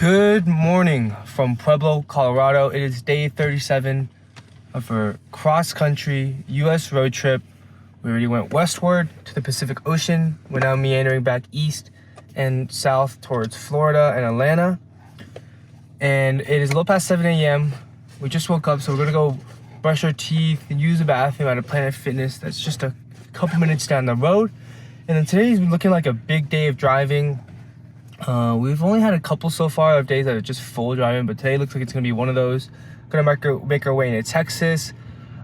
Good morning from Pueblo, Colorado. It is day 37 of our cross-country U.S. road trip. We already went westward to the Pacific Ocean. We're now meandering back east and south towards Florida and Atlanta. And it is a little past 7 a.m. We just woke up, so we're gonna go brush our teeth and use the bathroom at a Planet Fitness that's just a couple minutes down the road. And then today's looking like a big day of driving. We've only had a couple so far of days that are just full driving, but today looks like it's gonna be one of those. Gonna make our way into Texas.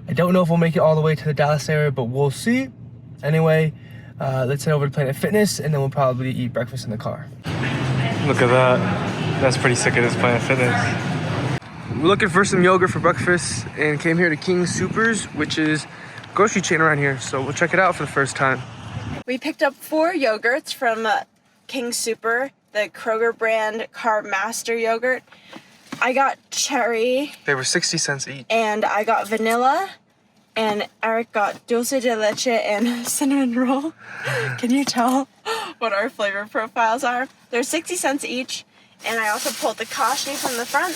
I don't know if we'll make it all the way to the Dallas area, but we'll see. Anyway, let's head over to Planet Fitness, and then we'll probably eat breakfast in the car. Look at that. That's pretty sick of this Planet Fitness. We're looking for some yogurt for breakfast and came here to King Soopers, which is a grocery chain around here. So we'll check it out for the first time. We picked up 4 yogurts from King Super, the Kroger brand Carb Master yogurt. I got cherry. They were 60 cents each. And I got vanilla. And Eric got dulce de leche and cinnamon roll. Can you tell what our flavor profiles are? They're 60 cents each. And I also pulled the kashi from the front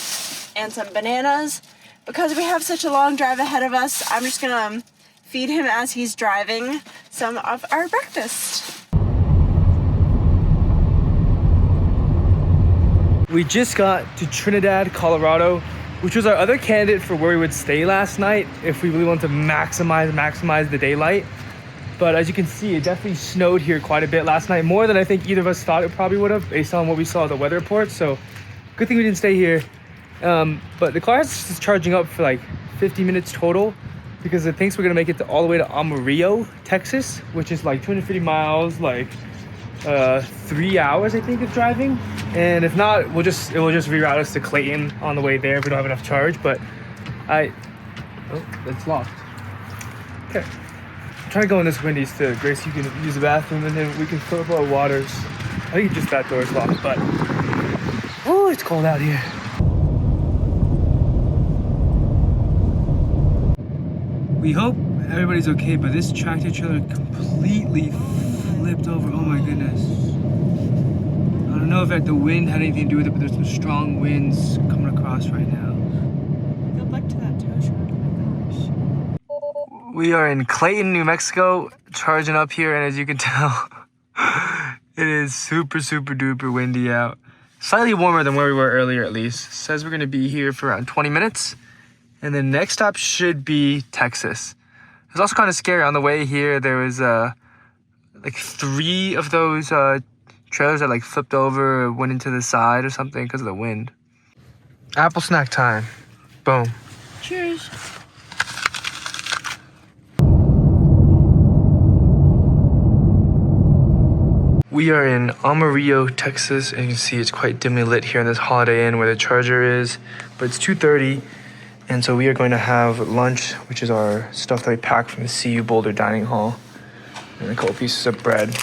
and some bananas. Because we have such a long drive ahead of us, I'm just gonna feed him as he's driving some of our breakfast. We just got to Trinidad, Colorado, which was our other candidate for where we would stay last night if we really wanted to maximize the daylight. But as you can see, it definitely snowed here quite a bit last night, more than I think either of us thought it probably would have based on what we saw at the weather report. So good thing we didn't stay here. But the car is just charging up for like 50 minutes total because it thinks we're gonna make it all the way to Amarillo, Texas, which is like 250 miles, like 3 hours I think of driving. And if not, it will just reroute us to Clayton on the way there if we don't have enough charge. But oh, it's locked. Okay, I'm trying to go in this Wendy's to Grace. You can use the bathroom and then we can fill up our waters. I think just that door is locked, but oh, it's cold out here. We hope everybody's okay, but this tractor trailer completely flipped over. Oh my goodness. I don't know if the wind had anything to do with it, but there's some strong winds coming across right now. Go back to that tow truck. Oh my gosh. We are in Clayton, New Mexico, charging up here, and as you can tell, it is super duper windy out. Slightly warmer than where we were earlier, at least. It says we're gonna be here for around 20 minutes, and the next stop should be Texas. It's also kind of scary. On the way here, there was like 3 of those trailers that like flipped over or went into the side or something because of the wind. Apple snack time. Boom. Cheers. We are in Amarillo, Texas, and you can see it's quite dimly lit here in this Holiday Inn where the charger is, but it's 2:30, and so we are going to have lunch, which is our stuff that we packed from the CU Boulder Dining Hall, and a couple pieces of bread.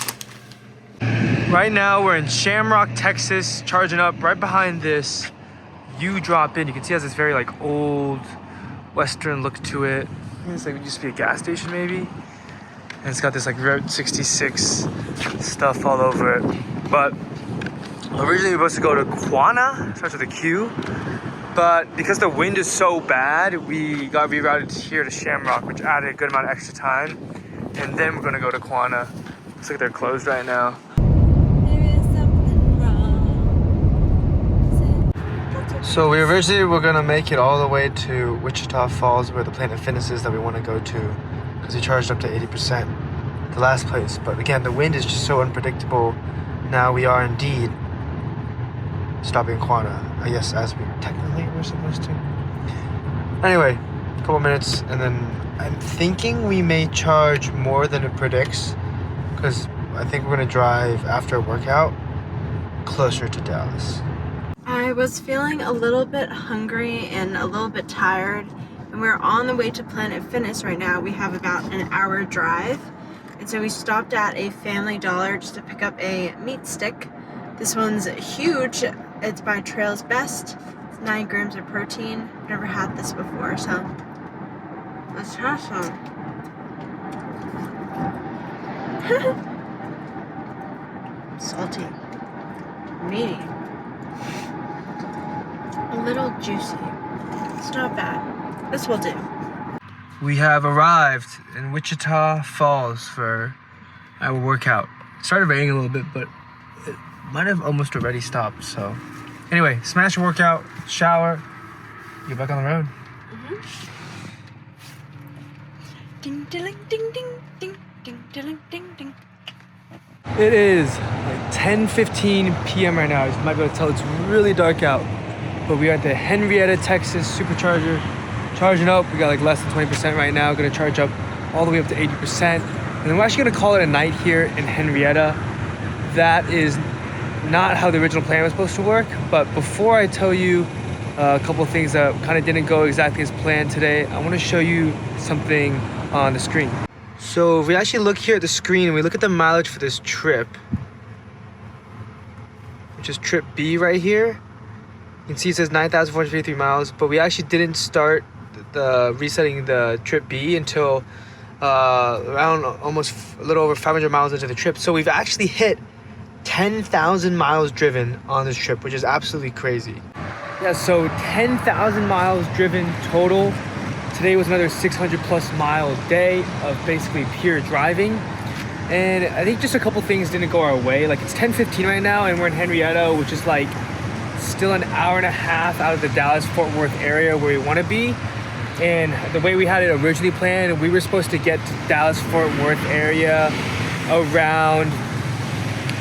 Right now we're in Shamrock, Texas, charging up right behind this U drop in. You can see it has this very like old Western look to it. I think it's like it used to be a gas station maybe. And it's got this like Route 66 stuff all over it. But originally we were supposed to go to Quanah, starts with a Q. But because the wind is so bad, we got rerouted here to Shamrock, which added a good amount of extra time. And then we're gonna go to Quanah. Looks like they're closed right now. So we originally were gonna make it all the way to Wichita Falls, where the Planet Fitness is that we want to go to, because we charged up to 80%, the last place. But again, the wind is just so unpredictable. Now we are indeed stopping in Quanah, I guess, as we technically were supposed to. Anyway, a couple minutes, and then I'm thinking we may charge more than it predicts, because I think we're gonna drive after a workout closer to Dallas. I was feeling a little bit hungry and a little bit tired, and we're on the way to Planet Fitness right now. We have about an hour drive, and so we stopped at a Family Dollar just to pick up a meat stick. This one's huge. It's by Trail's Best. It's 9 grams of protein. I've never had this before, so let's try some. Salty, meaty. a little juicy. It's not bad. This will do. We have arrived in Wichita Falls for our workout. It started raining a little bit, but it might have almost already stopped. So anyway, smash a workout, shower, get back on the road. Ding ding ding ding ding ding ding ding ding. It is like 10:15 p.m. right now. As you might be able to tell, it's really dark out. But we are at the Henrietta, Texas supercharger, charging up. We got like less than 20% right now. Gonna charge up all the way up to 80%. And then we're actually gonna call it a night here in Henrietta. That is not how the original plan was supposed to work. But before I tell you a couple of things that kind of didn't go exactly as planned today, I wanna show you something on the screen. So if we actually look here at the screen and we look at the mileage for this trip, which is trip B right here, you can see it says 9,453 miles, but we actually didn't start the resetting the trip B until around almost a little over 500 miles into the trip. So we've actually hit 10,000 miles driven on this trip, which is absolutely crazy. Yeah, so 10,000 miles driven total. Today was another 600 plus mile day of basically pure driving. And I think just a couple things didn't go our way. Like it's 10:15 right now and we're in Henrietta, which is like still an hour and a half out of the Dallas-Fort Worth area where we want to be. And the way we had it originally planned, we were supposed to get to Dallas-Fort Worth area around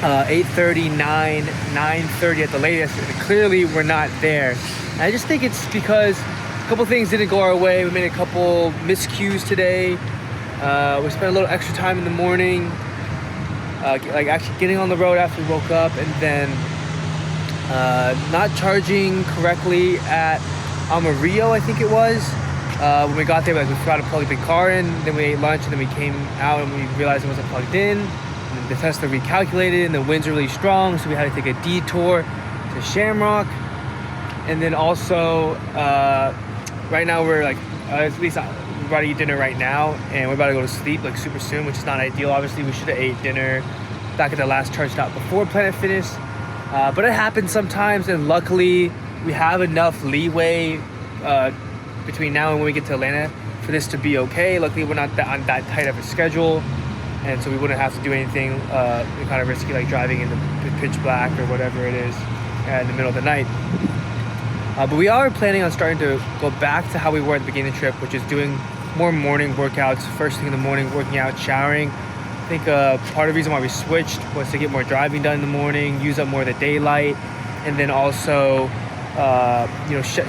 8:30, 9:30 at the latest. And clearly we're not there. And I just think it's because a couple things didn't go our way. We made a couple miscues today. We spent a little extra time in the morning, like actually getting on the road after we woke up, and then not charging correctly at Amarillo, I think it was. When we got there, we forgot to plug the car in. Then we ate lunch, and then we came out and we realized it wasn't plugged in. And the Tesla recalculated, and the winds are really strong, so we had to take a detour to Shamrock. And then also, right now we're like, at least we're about to eat dinner right now, and we're about to go to sleep like super soon, which is not ideal. Obviously, we should have ate dinner back at the last charge stop before Planet Fitness. But it happens sometimes, and luckily we have enough leeway between now and when we get to Atlanta for this to be okay. Luckily, we're not on that tight of a schedule, and so we wouldn't have to do anything kind of risky, like driving in the pitch black or whatever it is in the middle of the night. But we are planning on starting to go back to how we were at the beginning of the trip, which is doing more morning workouts, first thing in the morning, working out, showering. I think part of the reason why we switched was to get more driving done in the morning, use up more of the daylight, and then also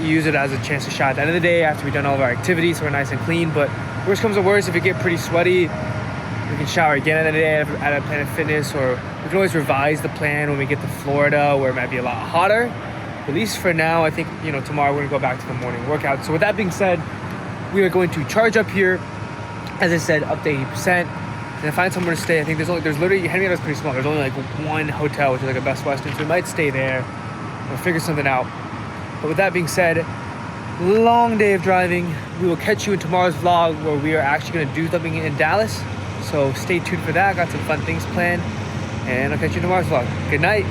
use it as a chance to shower at the end of the day after we've done all of our activities, so we're nice and clean. But worst comes to worst, if you get pretty sweaty, we can shower again at the end of the day at a Planet Fitness, or we can always revise the plan when we get to Florida, where it might be a lot hotter. At least for now, I think, tomorrow we're gonna go back to the morning workout. So with that being said, we are going to charge up here, as I said, up to 80%, and then find somewhere to stay. I think there's literally, Henrietta's pretty small. There's only like one hotel, which is like a Best Western, so we might stay there or figure something out. But with that being said, long day of driving. We will catch you in tomorrow's vlog, where we are actually gonna do something in Dallas. So stay tuned for that. Got some fun things planned, and I'll catch you in tomorrow's vlog. Good night.